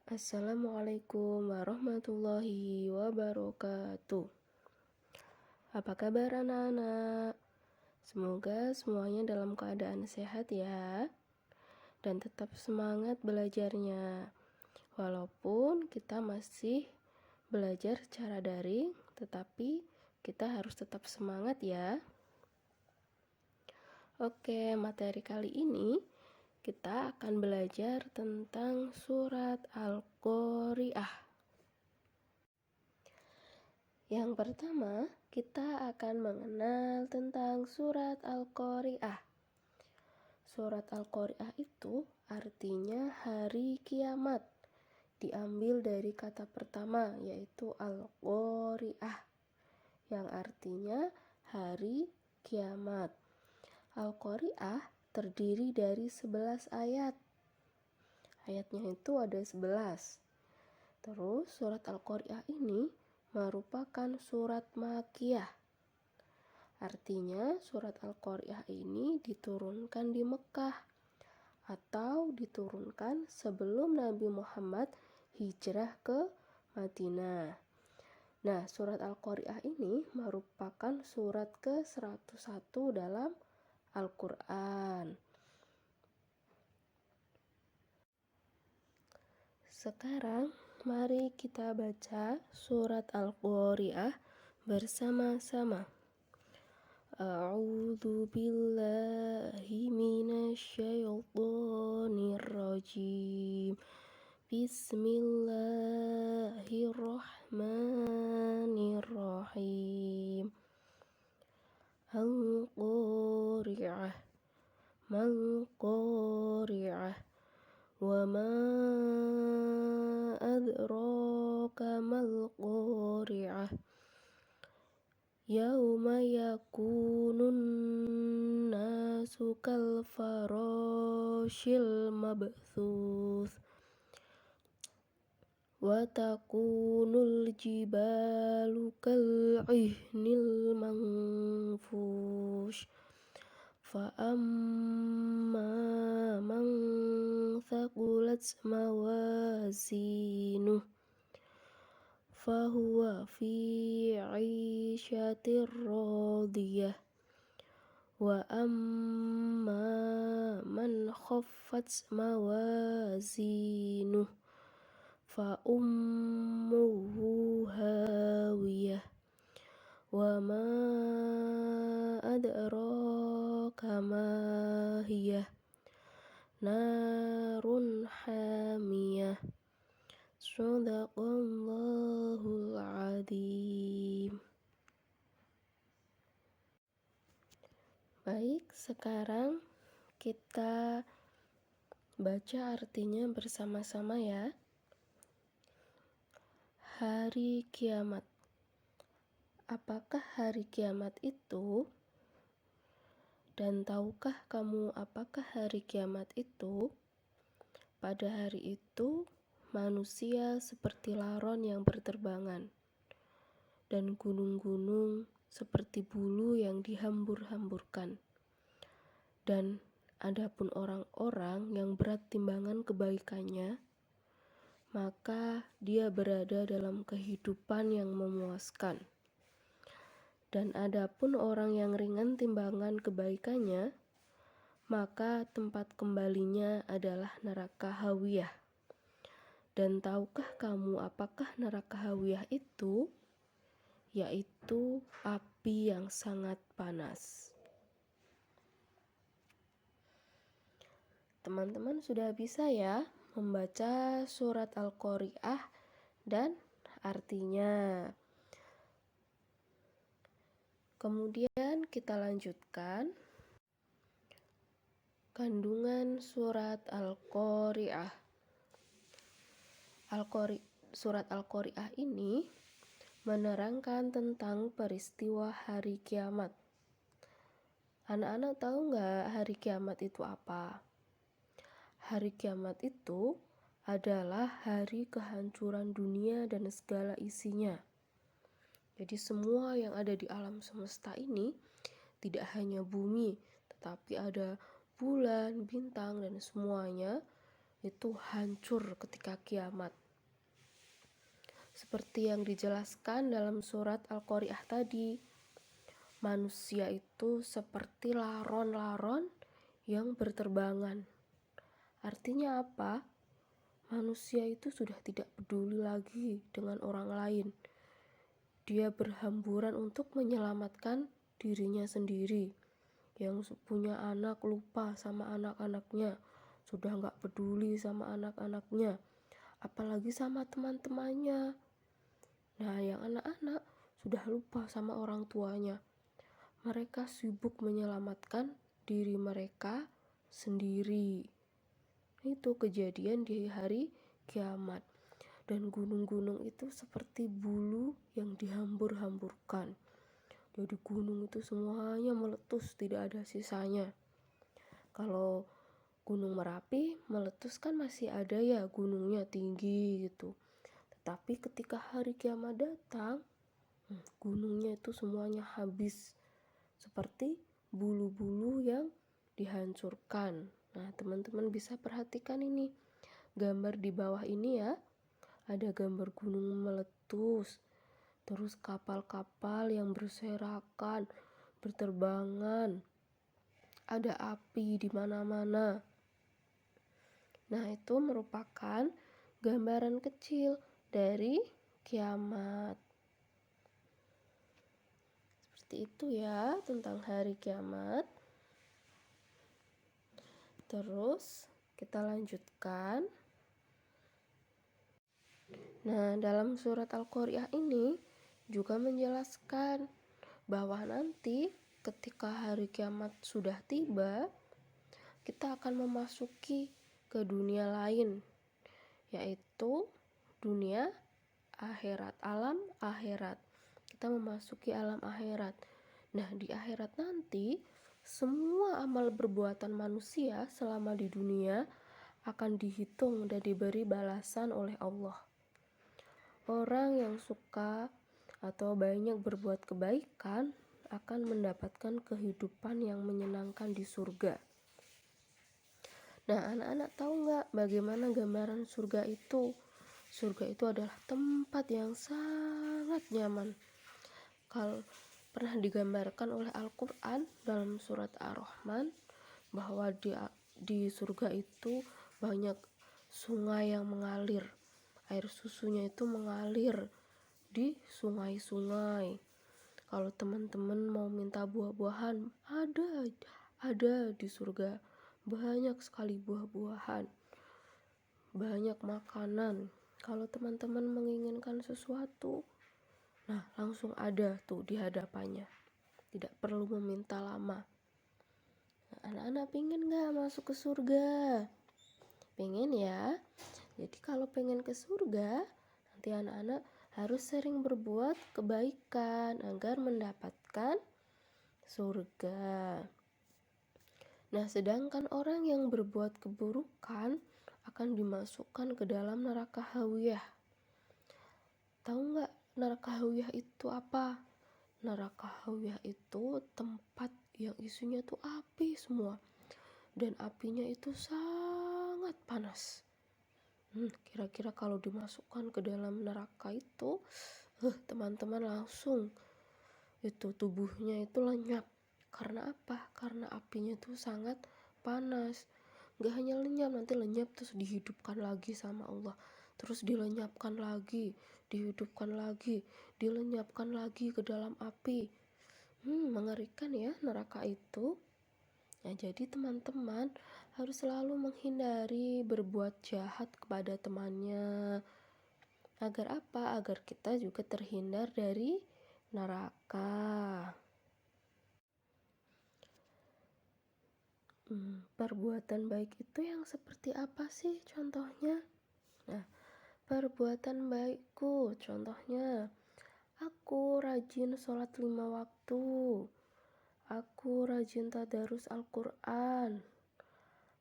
Assalamualaikum warahmatullahi wabarakatuh. Apa kabar anak-anak? Semoga semuanya dalam keadaan sehat ya. Dan tetap semangat belajarnya. Walaupun kita masih belajar secara daring, tetapi kita harus tetap semangat ya. Oke, materi kali ini kita akan belajar tentang surat Al-Qari'ah. Yang pertama, kita akan mengenal tentang surat Al-Qari'ah. Surat Al-Qari'ah itu artinya hari kiamat. Diambil dari kata pertama, yaitu Al-Qari'ah, yang artinya hari kiamat. Al-Qari'ah terdiri dari 11 ayat. Ayatnya itu ada 11. Terus surat Al-Qari'ah ini merupakan surat Makkiyah. Artinya surat Al-Qari'ah ini diturunkan di Mekah atau diturunkan sebelum Nabi Muhammad hijrah ke Madinah. Nah, surat Al-Qari'ah ini merupakan surat ke-101 dalam Al-Quran. Sekarang mari kita baca surat Al-Qari'ah bersama-sama. A'udzu billahi minasyaitonir rajim. Bismillahirrahmanirrahim. Al-Qari'ah, mal-Qari'ah, wa ma adraka mal-Qari'ah. Yauma yakunun nasu kal farashil mabthuth wa takunul jibalu kal ihnil manfush fa amma man thaqulat mawazinuh fahuwa fi 'ishatir radiyah wa amma man khaffat mawazinuh fa ummuhu hawiyah wa ma adraka ma hiyah narun hamiyah. Shadaqallahul adzim. Baik, sekarang kita baca artinya bersama-sama ya. Hari kiamat. Apakah hari kiamat itu? Dan tahukah kamu apakah hari kiamat itu? Pada hari itu, manusia seperti laron yang berterbangan, dan gunung-gunung seperti bulu yang dihambur-hamburkan. Dan adapun orang-orang yang berat timbangan kebaikannya, maka dia berada dalam kehidupan yang memuaskan. Dan adapun orang yang ringan timbangan kebaikannya, maka tempat kembalinya adalah neraka hawiyah. Dan tahukah kamu apakah neraka hawiyah itu? Yaitu api yang sangat panas. Teman-teman sudah bisa ya membaca surat Al-Qari'ah dan artinya. Kemudian kita lanjutkan kandungan surat Al-Qari'ah. Surat Al-Qari'ah ini menerangkan tentang peristiwa hari kiamat. Anak-anak tahu nggak hari kiamat itu apa? Hari kiamat itu adalah hari kehancuran dunia dan segala isinya. Jadi semua yang ada di alam semesta ini tidak hanya bumi, tetapi ada bulan, bintang, dan semuanya itu hancur ketika kiamat. Seperti yang dijelaskan dalam surat Al-Qari'ah tadi, manusia itu seperti laron-laron yang berterbangan. Artinya apa? Manusia itu sudah tidak peduli lagi dengan orang lain. Dia berhamburan untuk menyelamatkan dirinya sendiri. Yang punya anak lupa sama anak-anaknya, sudah gak peduli sama anak-anaknya, apalagi sama teman-temannya. Nah, yang anak-anak sudah lupa sama orang tuanya. Mereka sibuk menyelamatkan diri mereka sendiri. Itu kejadian di hari kiamat. Dan gunung-gunung itu seperti bulu yang dihambur-hamburkan. Jadi gunung itu semuanya meletus, tidak ada sisanya. Kalau Gunung Merapi meletus kan masih ada ya, gunungnya tinggi gitu. Tetapi ketika hari kiamat datang, gunungnya itu semuanya habis. Seperti bulu-bulu yang dihancurkan. Nah, teman-teman bisa perhatikan ini. Gambar di bawah ini ya. Ada gambar gunung meletus. Terus kapal-kapal yang berserakan, berterbangan. Ada api di mana-mana. Nah, itu merupakan gambaran kecil dari kiamat. Seperti itu ya tentang hari kiamat. Terus kita lanjutkan. Nah, dalam surat Al-Qari'ah ini juga menjelaskan bahwa nanti ketika hari kiamat sudah tiba, kita akan memasuki ke dunia lain, yaitu dunia akhirat, alam akhirat. Kita memasuki alam akhirat. Nah, di akhirat nanti semua amal perbuatan manusia selama di dunia akan dihitung dan diberi balasan oleh Allah. Orang yang suka atau banyak berbuat kebaikan akan mendapatkan kehidupan yang menyenangkan di surga. Nah, anak-anak tahu nggak bagaimana gambaran surga itu? Surga itu adalah tempat yang sangat nyaman. Kalau pernah digambarkan oleh Al-Quran dalam surat Ar-Rahman bahwa di surga itu banyak sungai yang mengalir. Air susunya itu mengalir di sungai-sungai. Kalau teman-teman mau minta buah-buahan, ada di surga. Banyak sekali buah-buahan, banyak makanan. Kalau teman-teman menginginkan sesuatu, nah langsung ada tuh di hadapannya. Tidak perlu meminta lama. Nah, anak-anak pengen gak masuk ke surga? Pengen ya? Jadi kalau pengen ke surga, nanti anak-anak harus sering berbuat kebaikan agar mendapatkan surga. Nah, sedangkan orang yang berbuat keburukan akan dimasukkan ke dalam neraka hawiyah. Tahu nggak neraka hawiyah itu apa? Neraka hawiyah itu tempat yang isinya tuh api semua. Dan apinya itu sangat panas. Kira-kira kalau dimasukkan ke dalam neraka itu, teman-teman langsung itu tubuhnya itu lenyap. Karena apa? Karena apinya itu sangat panas. Gak hanya lenyap, nanti lenyap terus dihidupkan lagi sama Allah. Terus dilenyapkan lagi, dihidupkan lagi, dilenyapkan lagi ke dalam api. Mengerikan ya neraka itu. Nah, jadi teman-teman harus selalu menghindari berbuat jahat kepada temannya. Agar apa? Agar kita juga terhindar dari neraka. Perbuatan baik itu yang seperti apa sih contohnya? Nah, perbuatan baikku contohnya, aku rajin sholat 5 waktu. Aku rajin tadarus Al-Quran.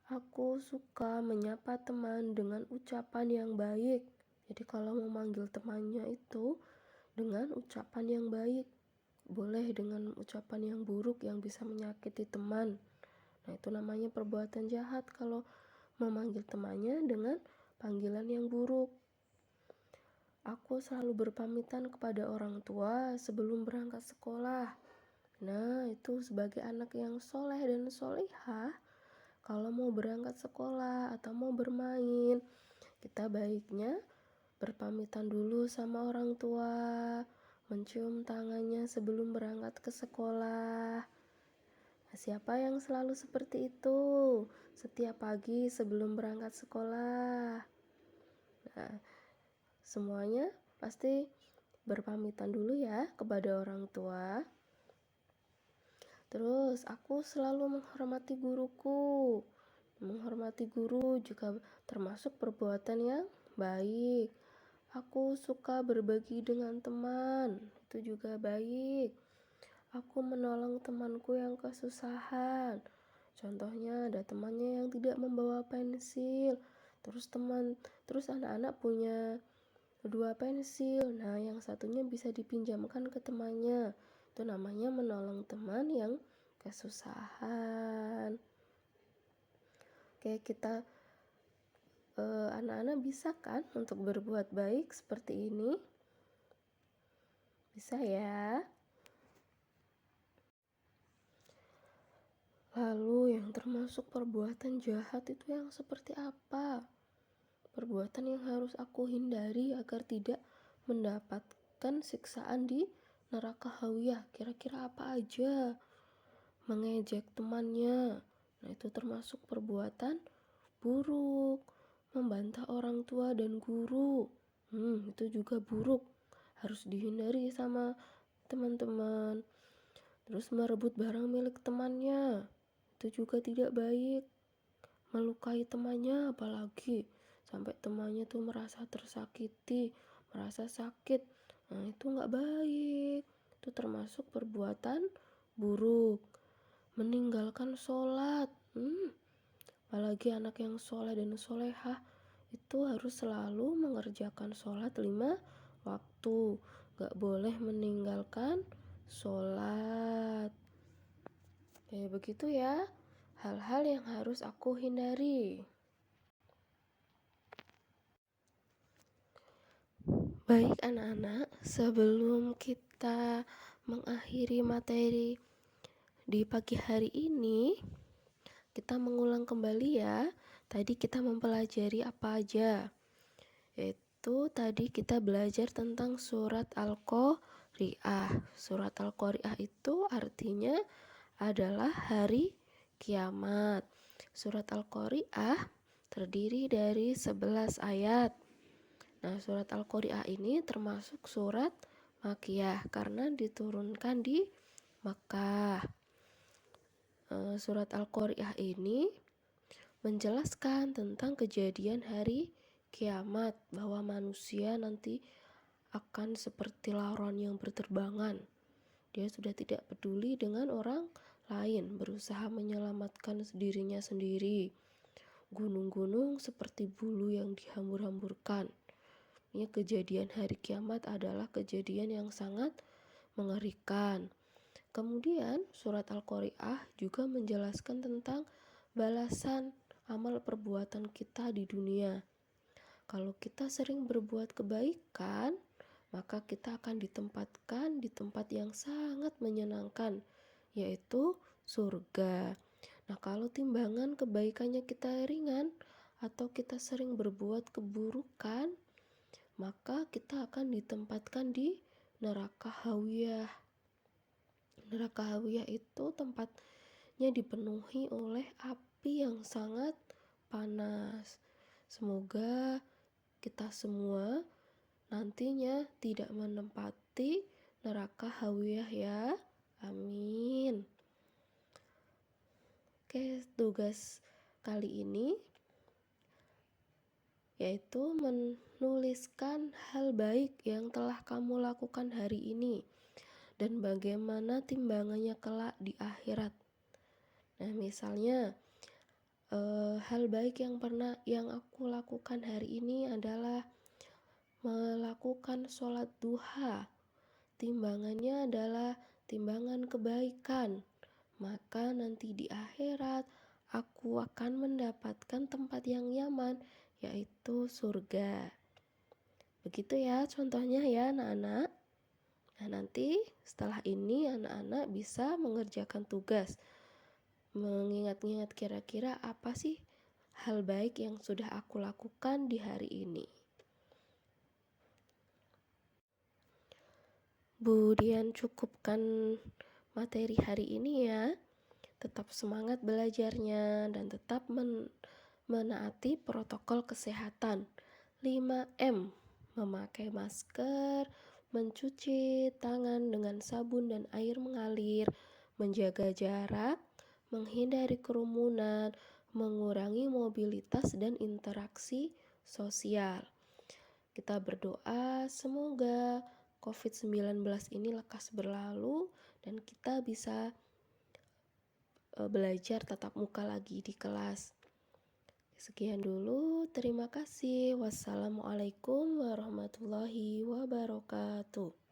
Aku suka menyapa teman dengan ucapan yang baik. Jadi kalau memanggil temannya itu dengan ucapan yang baik. Boleh dengan ucapan yang buruk yang bisa menyakiti teman. Nah, itu namanya perbuatan jahat kalau memanggil temannya dengan panggilan yang buruk. Aku selalu berpamitan kepada orang tua sebelum berangkat sekolah. Nah, itu sebagai anak yang soleh dan solehah, kalau mau berangkat sekolah atau mau bermain, kita baiknya berpamitan dulu sama orang tua, mencium tangannya sebelum berangkat ke sekolah. Nah, siapa yang selalu seperti itu setiap pagi sebelum berangkat sekolah? Nah, semuanya pasti berpamitan dulu ya kepada orang tua. Terus aku selalu menghormati guruku. Menghormati guru juga termasuk perbuatan yang baik. Aku suka berbagi dengan teman, itu juga baik. Aku menolong temanku yang kesusahan. Contohnya ada temannya yang tidak membawa pensil. Terus anak-anak punya 2 pensil. Nah, yang satunya bisa dipinjamkan ke temannya. Itu namanya menolong teman yang kesusahan. Oke, kita anak-anak bisa kan untuk berbuat baik seperti ini? Bisa ya? Lalu yang termasuk perbuatan jahat itu yang seperti apa? Perbuatan yang harus aku hindari agar tidak mendapatkan siksaan di neraka hawiyah. Kira-kira apa aja? Mengejek temannya. Nah, itu termasuk perbuatan buruk. Membantah orang tua dan guru. Itu juga buruk. Harus dihindari sama teman-teman. Terus merebut barang milik temannya. Itu juga tidak baik. Melukai temannya apalagi sampai temannya tuh merasa tersakiti, merasa sakit. Nah, itu nggak baik. Itu termasuk perbuatan buruk. Meninggalkan sholat. Apalagi anak yang soleh dan solehah itu harus selalu mengerjakan sholat 5 waktu. Nggak boleh meninggalkan sholat. Kayak begitu ya, hal-hal yang harus aku hindari. Baik anak-anak, sebelum kita mengakhiri materi di pagi hari ini, kita mengulang kembali ya. Tadi kita mempelajari apa aja? Yaitu tadi kita belajar tentang surat Al-Qari'ah. Surat Al-Qari'ah itu artinya adalah hari kiamat. Surat Al-Qari'ah terdiri dari 11 ayat. Nah, surat Al-Qari'ah ini termasuk surat Makkiyah karena diturunkan di Makkah. Surat Al-Qari'ah ini menjelaskan tentang kejadian hari kiamat, bahwa manusia nanti akan seperti laron yang berterbangan. Dia sudah tidak peduli dengan orang lain, berusaha menyelamatkan dirinya sendiri. Gunung-gunung seperti bulu yang dihambur-hamburkan. Ini kejadian hari kiamat adalah kejadian yang sangat mengerikan. Kemudian surat Al-Qari'ah juga menjelaskan tentang balasan amal perbuatan kita di dunia. Kalau kita sering berbuat kebaikan, maka kita akan ditempatkan di tempat yang sangat menyenangkan, yaitu surga. Nah, kalau timbangan kebaikannya kita ringan atau kita sering berbuat keburukan, maka kita akan ditempatkan di neraka hawiyah. Neraka hawiyah itu tempatnya dipenuhi oleh api yang sangat panas. Semoga kita semua nantinya tidak menempati neraka hawiyah ya. Amin. Oke, tugas kali ini yaitu menuliskan hal baik yang telah kamu lakukan hari ini dan bagaimana timbangannya kelak di akhirat. Nah, misalnya hal baik yang aku lakukan hari ini adalah melakukan sholat duha. Timbangannya adalah timbangan kebaikan. Maka nanti di akhirat aku akan mendapatkan tempat yang nyaman, yaitu surga. Begitu ya contohnya ya anak-anak. Nah, nanti setelah ini anak-anak bisa mengerjakan tugas, mengingat-ingat kira-kira apa sih hal baik yang sudah aku lakukan di hari ini. Bu Dian cukupkan materi hari ini ya. Tetap semangat belajarnya dan tetap menaati protokol kesehatan. 5M, memakai masker, mencuci tangan dengan sabun dan air mengalir, menjaga jarak, menghindari kerumunan, mengurangi mobilitas dan interaksi sosial. Kita berdoa semoga COVID-19 ini lekas berlalu dan kita bisa belajar tatap muka lagi di kelas. Sekian dulu, terima kasih. Wassalamualaikum warahmatullahi wabarakatuh.